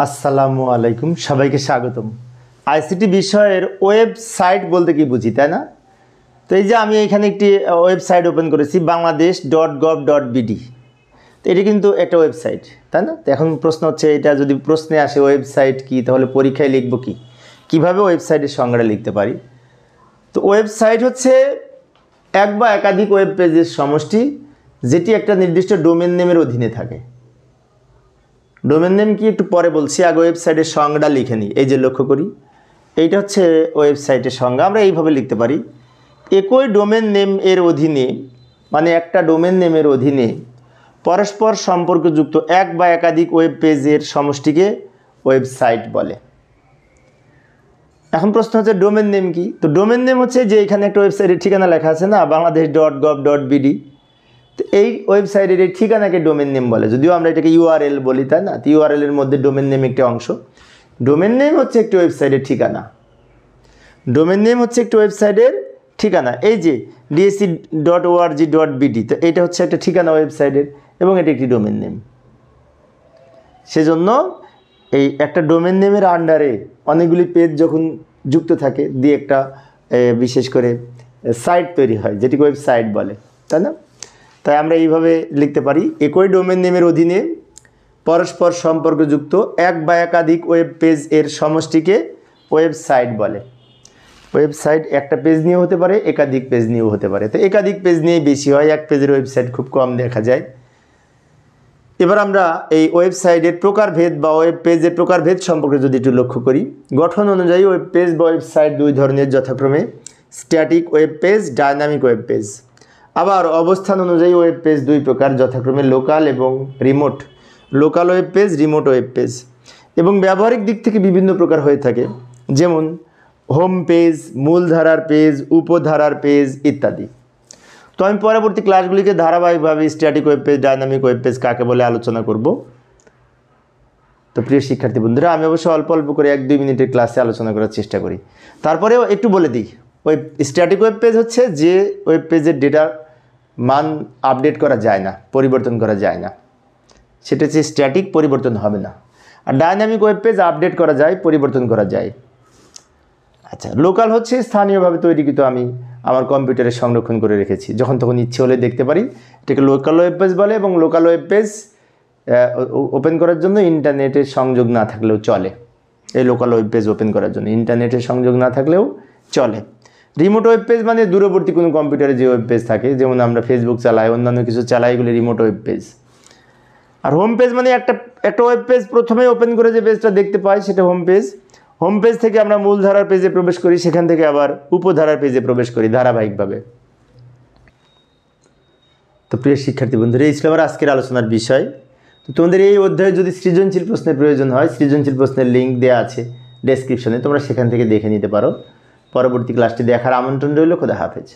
আসসালামু আলাইকুম, সবাইকে স্বাগতম। আইসিটি বিষয়ের ওয়েবসাইট বলতে কি বুঝি, তাই না? তো এই যে আমি এখানে একটি ওয়েবসাইট ওপেন করেছি, bangladesh.gov.bd। তো এটি কিন্তু একটা ওয়েবসাইট, তাই না? তো এখন প্রশ্ন হচ্ছে, এটা যদি প্রশ্নে আসে ওয়েবসাইট কি, তাহলে পরীক্ষায় লিখব কি, কীভাবে ওয়েবসাইটের সংজ্ঞাটা লিখতে পারি? তো ওয়েবসাইট হচ্ছে এক বা একাধিক ওয়েব পেজের সমষ্টি, যেটি একটা নির্দিষ্ট ডোমেন নেমের অধীনে থাকে। ডোমেন নেম কি একটু পরে বলছি, আগে ওয়েবসাইটের সংজ্ঞাটা লিখে নিই। এই যে লক্ষ্য করি, এইটা হচ্ছে ওয়েবসাইটের সংজ্ঞা। আমরা এইভাবে লিখতে পারি, একই ডোমেন নেম এর অধীনে, মানে একটা ডোমেন নেমের অধীনে পরস্পর সম্পর্কযুক্ত এক বা একাধিক ওয়েব পেজের সমষ্টিকে ওয়েবসাইট বলে। এখন প্রশ্ন হচ্ছে ডোমেন নেম কি? তো ডোমেন নেম হচ্ছে যে এখানে একটা ওয়েবসাইটের ঠিকানা লেখা আছে না, Bangladesh.gov.bd। তো এই ওয়েবসাইটের এই ঠিকানাকে ডোমেন নেম বলে, যদিও আমরা এটাকে ইউআরএল বলি, তাই না? তো ইউআরএল এর মধ্যে ডোমেন নেম একটি অংশ। ডোমেন নেম হচ্ছে একটি ওয়েবসাইটের ঠিকানা। ডোমেন নেম হচ্ছে একটি ওয়েবসাইটের ঠিকানা। এই যে dsc.org.bd, তো এটা হচ্ছে একটা ঠিকানা ওয়েবসাইটের, এবং এটি একটি ডোমেন নেম। সেজন্য এই একটা ডোমেন নেমের আন্ডারে অনেকগুলি পেজ যখন যুক্ত থাকে দিয়ে একটা বিশেষ করে সাইট তৈরি হয়, যেটিকে ওয়েবসাইট বলে, তাই না? তাই আমরা এইভাবে লিখতে পারি, একই ডোমেন নেমের অধীনে পরস্পর সম্পর্কযুক্ত এক বা একাধিক ওয়েব পেজ এর সমষ্টিকে ওয়েবসাইট বলে। ওয়েবসাইট একটা পেজ নিয়েও হতে পারে, একাধিক পেজ নিয়েও হতে পারে। তো একাধিক পেজ নিয়েই বেশি হয়, এক পেজের ওয়েবসাইট খুব কম দেখা যায়। এবার আমরা এই ওয়েবসাইটের প্রকারভেদ বা ওয়েব পেজের প্রকারভেদ সম্পর্কে যদি একটু লক্ষ্য করি, গঠন অনুযায়ী ওয়েব পেজ বা ওয়েবসাইট দুই ধরনের, যথাক্রমে static web page, dynamic web page. আবার অবস্থান অনুযায়ী ওয়েব পেজ দুই প্রকার, যথাক্রমে লোকাল এবং remote. Local web page, remote web page. এবং ব্যবহারিক দিক থেকে বিভিন্ন প্রকার হয়ে থাকে, যেমন হোম পেজ, মূলধারার পেজ, উপধারার পেজ ইত্যাদি। তো আমি পরবর্তী ক্লাসগুলিকে ধারাবাহিকভাবে static web page, dynamic web page কাকে বলে আলোচনা করব। তো প্রিয় শিক্ষার্থী বন্ধুরা, আমি অবশ্য অল্প অল্প করে 1-2 মিনিটের ক্লাসে আলোচনা করার চেষ্টা করি। তারপরেও একটু বলে দিই, স্ট্যাটিক ওয়েব পেজ হচ্ছে যে ওয়েব পেজের ডেটার মান আপডেট করা যায় না, পরিবর্তন করা যায় না, সেটা হচ্ছে স্ট্যাটিক, পরিবর্তন হবে না। আর ডায়নামিক ওয়েব পেজ আপডেট করা যায়, পরিবর্তন করা যায়। আচ্ছা, লোকাল হচ্ছে স্থানীয়ভাবে তৈরিকৃত, আমি আমার কম্পিউটারে সংরক্ষণ করে রেখেছি, যখন তখন ইচ্ছে হলে দেখতে পারি, এটাকে লোকাল ওয়েব পেজ বলে। এবং লোকাল ওয়েব পেজ ওপেন করার জন্য ইন্টারনেটের সংযোগ না থাকলেও চলে। এই লোকাল ওয়েব পেজ ওপেন করার জন্য ইন্টারনেটের সংযোগ না থাকলেও চলে। রিমোট ওয়েব পেজ মানে দূরবর্তী কোনো কম্পিউটারে যে ওয়েব পেজ থাকে, যেমন আমরা ফেসবুক চালাই, অন্যান্য কিছু চালাই, এগুলি রিমোট ওয়েব পেজ। আর হোম পেজ মানে একটা ওয়েব পেজ প্রথমে ওপেন করে যে পেজটা দেখতে পাই, সেটা হোম পেজ। হোম পেজ থেকে আমরা মূলধারার পেজে প্রবেশ করি, সেখান থেকে আবার উপধারার পেজে প্রবেশ করি ধারাবাহিকভাবে। তো প্রিয় শিক্ষার্থী বন্ধুরা, এই ছিল আমার আজকের আলোচনার বিষয়। তো তোমাদের এই অধ্যায়ে যদি সৃজনশীল প্রশ্নের প্রয়োজন হয়, সৃজনশীল প্রশ্নের লিঙ্ক দেওয়া আছে ডেসক্রিপশনে, তোমরা সেখান থেকে দেখে নিতে পারো। পরবর্তী ক্লাসটি দেখার আমন্ত্রণ রইল। খোদা হাফেজ।